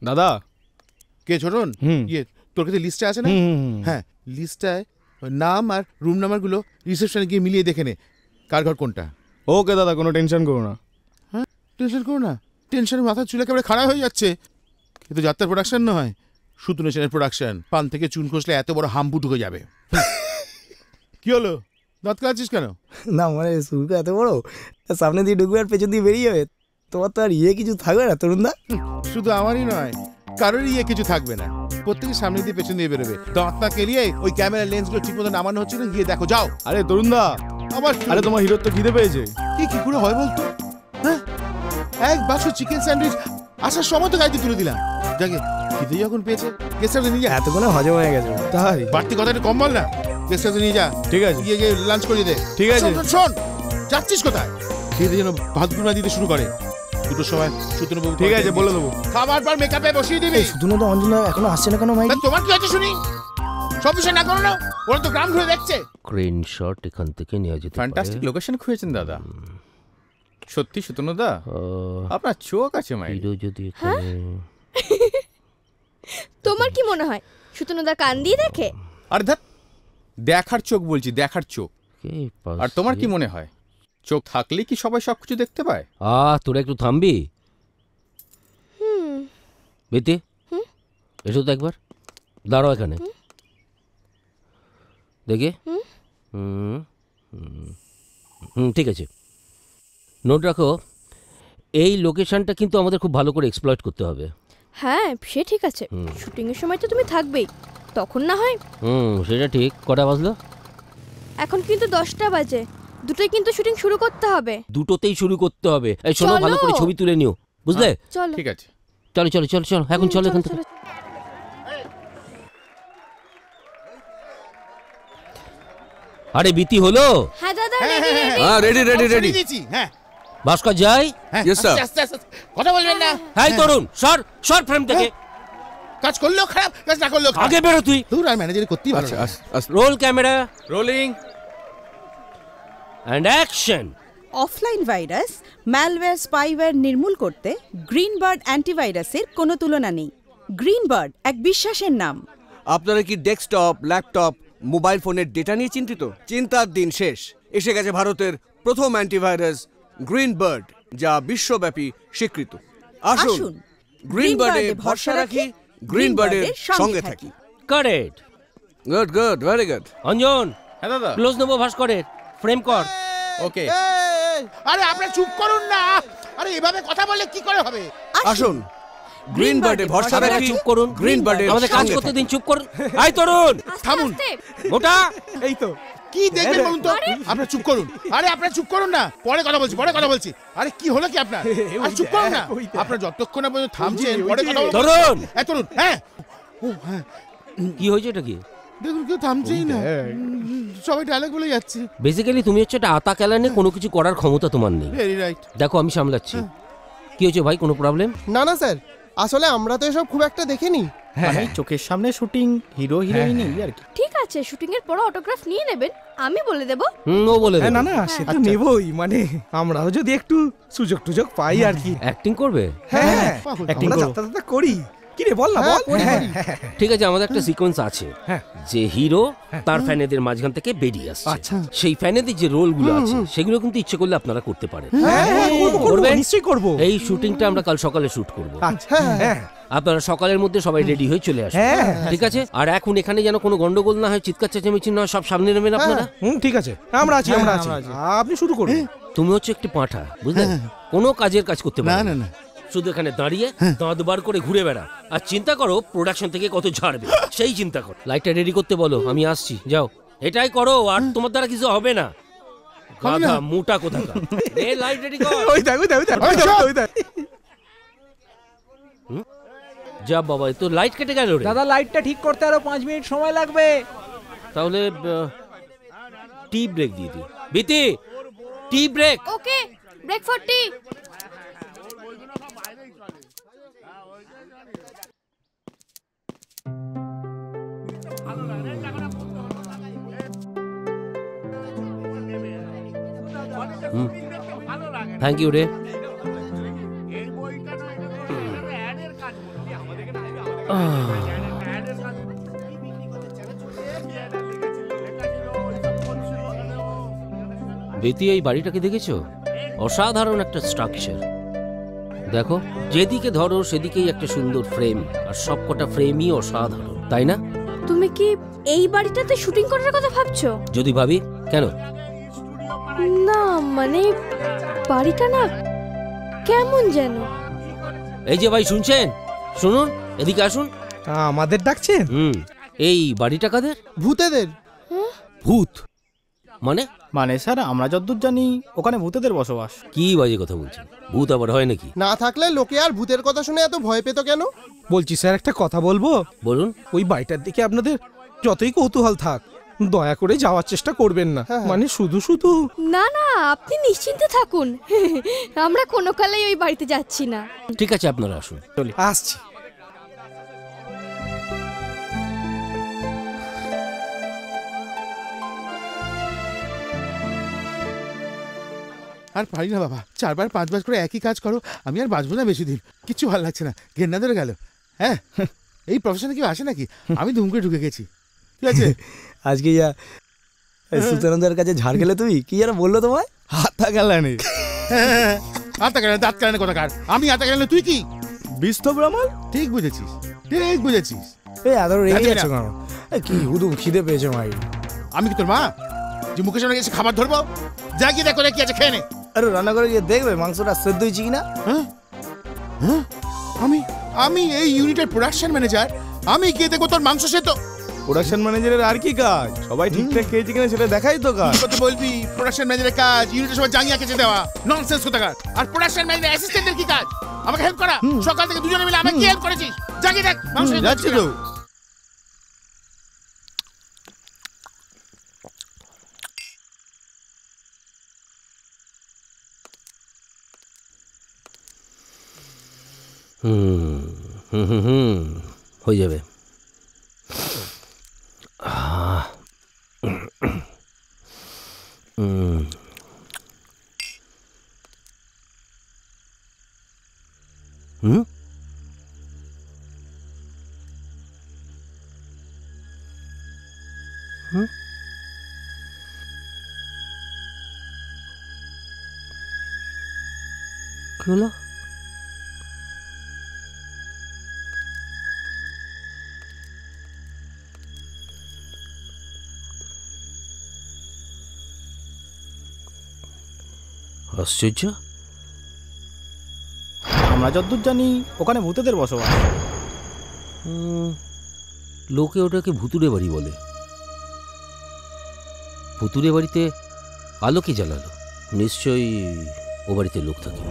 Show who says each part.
Speaker 1: দাদা
Speaker 2: কে ছোটন? ইয়ে তোর কাছে লিস্টে আছে না? হ্যাঁ, লিস্টটায় নাম আর রুম নাম্বারগুলো রিসেপশনে গিয়ে মিলিয়ে দেখে নে কার ঘর কোনটা।
Speaker 1: ওকে দাদা, কোনো টেনশন করো না।
Speaker 2: হ্যাঁ, টেনশন করো না? টেনশনে মাথা চুল একেবারে খারাপ হয়ে যাচ্ছে। কিন্তু যাত্রার প্রোডাকশন নয়, সুতুন সেনের প্রোডাকশন। পান থেকে চুন খসলে এত বড় হাম্পু ঢুকে যাবে। কি হলো, দাঁত কাটছিস কেন?
Speaker 3: না মানে শুরু এত বড়, সামনে দিয়ে ঢুকবে আর পেছন দিয়ে বেরিয়ে যাবে। তোমার তো আর কিছু থাকবে না তরুণদা।
Speaker 2: শুধু আমারই নয়, কারোরই কিছু থাকবে না। প্রত্যেকের সামনে দিয়ে পেছন দিয়ে বেরোবে। দাঁত না কেলিয়ে ওই ক্যামেরা লেন্সগুলো ঠিক মতো নামানো হচ্ছে না, গিয়ে দেখো যাও।
Speaker 1: আরে তরুণদা,
Speaker 2: আবার
Speaker 1: আরে তোমার হিরোর তো খিদে পেয়েছে।
Speaker 2: কি করে হয় বলতো? হ্যাঁ, এক বাক্স চিকেন স্যান্ডউইচ আসার সময় তো গাড়িতে তুলে দিলাম। যাকে খিদে যখন পেয়েছে গেস্ট হাউসে নিয়ে যা।
Speaker 3: এতক্ষণে হজম হয়ে গেছে।
Speaker 1: তাই
Speaker 2: বাড়তি কথাটা কম বল না। গেস্ট হাউসে নিয়ে যা।
Speaker 1: ঠিক আছে,
Speaker 2: গিয়ে গিয়ে লাঞ্চ করিয়ে দে।
Speaker 1: ঠিক আছে।
Speaker 2: শোন, যাচ্ছিস কোথায়? খিদে যেন ভাত গুঁড়া দিতে শুরু করে। দুটোর সময় সুতনুবাবু।
Speaker 1: ঠিক আছে, বলে দেবো।
Speaker 2: খাবার পর মেকআপে বসিয়ে দিবি।
Speaker 3: সুতনু তো অঞ্জনা এখনো আসছে না কেন ভাই?
Speaker 2: তোমার কি হচ্ছে শুনি? সব বিষয় না করো না, ওরা তো গ্রাম ঘুরে দেখছে।
Speaker 4: স্ক্রিনশট এখান থেকে নিয়ে যেতে পারে।
Speaker 1: ফ্যান্টাস্টিক লোকেশন খুঁজেছেন দাদা। সত্যি সুতনুদা, আপনার চোখ আছে মাই।
Speaker 4: হিরো যদি এখানে।
Speaker 5: তোমার কি মনে হয় সুতনুদা কান দিয়ে দেখে?
Speaker 1: আরে ধ্যাৎ, দেখার চোখ বলছি, দেখার চোখ। আর তোমার কি মনে হয় চোখ থাকলে কি সবাই সবকিছু দেখতে পায়?
Speaker 4: তোরা একটু থামবি? বেতে এসো তো একবার, দাঁড়াও এখানে দেখে। ঠিক আছে, নোট রাখো। এই লোকেশনটা কিন্তু আমাদের খুব ভালো করে এক্সপ্লয়েট করতে হবে।
Speaker 5: হ্যাঁ সে ঠিক আছে, শুটিং এর সময় তো তুমি থাকবেই, তখন না হয়।
Speaker 4: সেটা ঠিক। কটা বাজলো?
Speaker 5: এখন কিন্তু 10টা বাজে, দুটোই কিন্তু শুটিং শুরু করতে হবে।
Speaker 4: দুটোতেই শুরু করতে হবে। এই শোনো, ভালো করে ছবি তুলে নিও, বুঝলে?
Speaker 5: চলো।
Speaker 1: ঠিক আছে,
Speaker 4: চলো চলো চলো চলো, এখন চলো এখান থেকে। আরে বিতি হলো?
Speaker 5: হ্যাঁ দাদা,
Speaker 4: রেডি রেডি রেডি।
Speaker 2: হ্যাঁ
Speaker 4: ভাস্কর যাই।
Speaker 2: Yes sir. কথা বলবেন না।
Speaker 4: হাই তরুণ, সর সর ফ্রেম থেকে।
Speaker 2: কাজ করলেও খারাপ, কাজ না করলেও খারাপ।
Speaker 4: আগে বেরো তুই।
Speaker 2: তোর আর ম্যানেজারই করতেই ভালো।
Speaker 4: Roll camera,
Speaker 1: rolling
Speaker 4: and action.
Speaker 6: Offline virus, malware, spyware নির্মূল করতে গ্রিনবার্ড অ্যান্টিভাইরাসের কোনো তুলনা নেই। গ্রিনবার্ড এক বিশ্বাসের নাম।
Speaker 7: আপনারা কি ডেস্কটপ, ল্যাপটপ, মোবাইল ফোনের ডেটা নিয়ে চিন্তিত? চিন্তার দিন শেষ। এসে গেছে ভারতের প্রথম অ্যান্টিভাইরাস গ্রিনবার্ড, যা বিশ্বব্যাপী স্বীকৃত। আসুন গ্রিনবার্ডে ভরসা রাখি, গ্রিনবার্ডের সঙ্গে থাকি।
Speaker 4: Correct,
Speaker 7: good good, very good.
Speaker 4: Anjan,
Speaker 1: হ্যাঁ দাদা।
Speaker 4: ক্লোজ নেবো ভাস্করের, ফ্রেম কর।
Speaker 1: ওকে।
Speaker 2: আরে আপনি চুপ করুন না। আরে এভাবে কথা বললে কি করে হবে?
Speaker 7: আসুন গ্রিনবার্ডে ভরসা রাখি,
Speaker 4: চুপ করুন।
Speaker 7: গ্রিনবার্ডের
Speaker 4: আমাদের কাজ করতে দিন, চুপ করুন। আই তরুণ,
Speaker 2: থামুন।
Speaker 4: মোটা।
Speaker 3: এই তো
Speaker 2: কি দেখবেন বলুন তো? আপনি চুপ করুন। আরে আপনি চুপ করুন না, পরে কথা বলছি, পরে কথা বলছি। আরে কি হলো কি আপনার? আর চুপ করুন না। আপনার যতক্ষণ না পর্যন্ত থামছেন, পরে কথা বলবো।
Speaker 4: তরুণ,
Speaker 2: তরুণ, হ্যাঁ। ও হ্যাঁ,
Speaker 4: কি হয়েছে এটা? কি
Speaker 2: দেখুন কেউ থামছেই না, সবাই ডায়লগ বলে যাচ্ছে।
Speaker 4: বেসিক্যালি তুমি হচ্ছে একটা আতা কেলানে, কোনো কিছু করার ক্ষমতা তোমার নেই।
Speaker 2: Very right.
Speaker 4: দেখো আমি সামলাচ্ছি। কি হয়েছে ভাই, কোনো প্রবলেম?
Speaker 8: না না স্যার, আসলে আমরা তো এসব খুব একটা দেখিনি।
Speaker 3: মানে চোখের সামনে শুটিং, হিরো হিরোইনই আর কি।
Speaker 5: ঠিক আছে, শুটিং এর পর অটোগ্রাফ নিয়ে নেবেন, আমি বলে দেব।
Speaker 4: ও বলে দেবে।
Speaker 3: না না, সে তো নেবই, মানে আমরাও যদি একটু সুযোগ টুযোগ পাই আর কি।
Speaker 4: অ্যাক্টিং করবে?
Speaker 3: হ্যাঁ, অ্যাক্টিং করি। কি রে বল না, বল।
Speaker 4: ঠিক আছে, আমাদের একটা সিকোয়েন্স আছে যে হিরো তার ফ্যানেদের মাঝখান থেকে বেরিয়ে আসছে।
Speaker 3: আচ্ছা,
Speaker 4: সেই ফ্যানেদের যে রোলগুলো আছে সেগুলো কিন্তু ইচ্ছে করলে আপনারা করতে পারেন।
Speaker 3: নিশ্চয়ই করব।
Speaker 4: এই শুটিংটা আমরা কাল সকালে শুট করব।
Speaker 3: আচ্ছা,
Speaker 4: আপনারা সকালের মধ্যে সবাই রেডি হয়ে চলে আসবেন, ঠিক আছে? আর এখন এখানে যেন কোনো গন্ডগোল না হয়, চিৎকার চেঁচামেচি না হয়, সব সামনে নেবেন আপনারা।
Speaker 3: ঠিক আছে, আমরা আছি, আমরা আছি। আপনি শুরু করুন।
Speaker 4: তুমি হচ্ছে একটি পাঁঠা, বুঝলে? কোনো কাজের কাজ করতে পারবে
Speaker 2: না না,
Speaker 4: শুধু এখানে দাঁড়িয়ে দাঁত বার করে ঘুরে বেড়া আর চিন্তা করো প্রোডাকশন থেকে কত ঝাড়বে, সেই চিন্তা করো। লাইটটা রেডি করতে বলো, আমি আসছি, যাও। এটাই করো, আর তোমার দ্বারা কিছু হবে না। গাধা মোটা কোথাকার। এ লাইট রেডি কর।
Speaker 3: ওই দেখ, ওই দেখ, ওই দেখ।
Speaker 4: যা বাবা, তো লাইট কেটে গেল রে।
Speaker 9: দাদা লাইটটা ঠিক করতে আরো 5 মিনিট সময় লাগবে।
Speaker 4: তাহলে টি ব্রেক দিয়ে দিই। বিতি, tea break.
Speaker 5: Okay, break for tea.
Speaker 4: Thank you রে। বেতি, এই বাড়িটাকে দেখেছো? অসাধারণ একটা স্ট্রাকচার। দেখো, যেদিকে ধরো সেদিকেই একটা সুন্দর ফ্রেম, আর সবকটা ফ্রেমই অসাধারণ, তাই না?
Speaker 5: তুমি কি এই বাড়িটাতে শুটিং করার কথা ভাবছো?
Speaker 4: যদি ভাবি, কেন?
Speaker 5: না মানে বাড়িটা না কেমন যেন।
Speaker 4: এই যে ভাই, শুনছেন? শুনুন, এদিকে আসুন।
Speaker 3: আমাদের ডাকছেন?
Speaker 4: এই বাড়িটা কাদের?
Speaker 8: ভূতেদের।
Speaker 4: ভূত মানে?
Speaker 3: মানে স্যার, আমরা যতদূর জানি ওখানে ভূতেদের বসবাস।
Speaker 4: কি বাজে কথা বলছেন? ভূত আবার হয় নাকি?
Speaker 8: না থাকলে লোকে আর ভূতের কথা শুনে এত ভয় পেত কেন?
Speaker 3: বলছি স্যার, একটা কথা বলবো?
Speaker 4: বলুন।
Speaker 3: ওই বাড়িটার দিকে আপনাদের যতই কৌতূহল থাক, দয়া করে যাওয়ার চেষ্টা করবেন না। মানে শুধু শুধু।
Speaker 5: না না, আপনি নিশ্চিন্তে থাকুন। আমরা কোনো কালেই ওই বাড়িতে যাচ্ছি না।
Speaker 4: ঠিক আছে, আপনারা আসুন।
Speaker 3: আসছি।
Speaker 2: আর পারি না বাবা, 4 বার 5 বার করে একই কাজ করো। আমি আর বাঁচবো না বেশি দিন, কিচ্ছু ভালো লাগছে না, ঘেন্না ধরে গেল। হ্যাঁ, এই প্রফেশনে কেউ আসে নাকি? আমি ধুম করে ঢুকে গেছি। ঠিক আছে,
Speaker 3: আজকে সুতানন্দের কাছে ঝাড় গেলে তুমি কি যেন বললো তোমায়? হাতা গেলানি।
Speaker 2: হাতা গেলে দাঁত কালানে কথা কার? আমি হাতা গেলে তুই কি
Speaker 3: বিষ্ণু ব্রাহ্মণ?
Speaker 2: ঠিক বুঝেছিস, ঠিক বুঝেছিস।
Speaker 3: এই আদর রেগে যাচ্ছ কেন? কি হুদুম খিদে পেয়েছে মাই।
Speaker 2: আমি কি তোর মা যে মুখের সামনে এসে খাবার ধরবো? যা গিয়ে দেখো কি আছে, খেয়ে নে।
Speaker 3: আরে রান্না করে গিয়ে দেখবে মাংসটা সেদ্ধ হয়েছে কিনা।
Speaker 2: আমি এই ইউনিটের প্রোডাকশন ম্যানেজার, আমি গিয়ে দেখবো তোর মাংস সেদ্ধ?
Speaker 3: প্রোডাকশন ম্যানেজারের আর কি কাজ? সবাই ঠিকঠাক খেয়েছে কিনা সেটা দেখাই তো কাজ।
Speaker 2: কত বলবি? প্রোডাকশন ম্যানেজারের কাজ ইউনিটের সবাই জাঙ্গিয়া কেচে দেওয়া, ননসেন্স কোথাকার। আর প্রোডাকশন ম্যানেজার অ্যাসিস্ট্যান্টের কি কাজ? আমাকে হেল্প করা। সকাল থেকে দুজনে মিলে আমাকে কি হেল্প করেছিস? জাগিয়ে দেখ মাংস
Speaker 3: যাচ্ছি তো।
Speaker 4: হয়ে যাবে। কি হলো? আশ্চর্য,
Speaker 3: আমরা যতদূর জানি ওখানে ভূতেদের বসবাস।
Speaker 4: লোকে ওটাকে ভুতুড়ে বাড়ি বলে। ভুতুড়ে বাড়িতে আলো কে জ্বালালো? নিশ্চয়ই ও বাড়িতে লোক থাকে।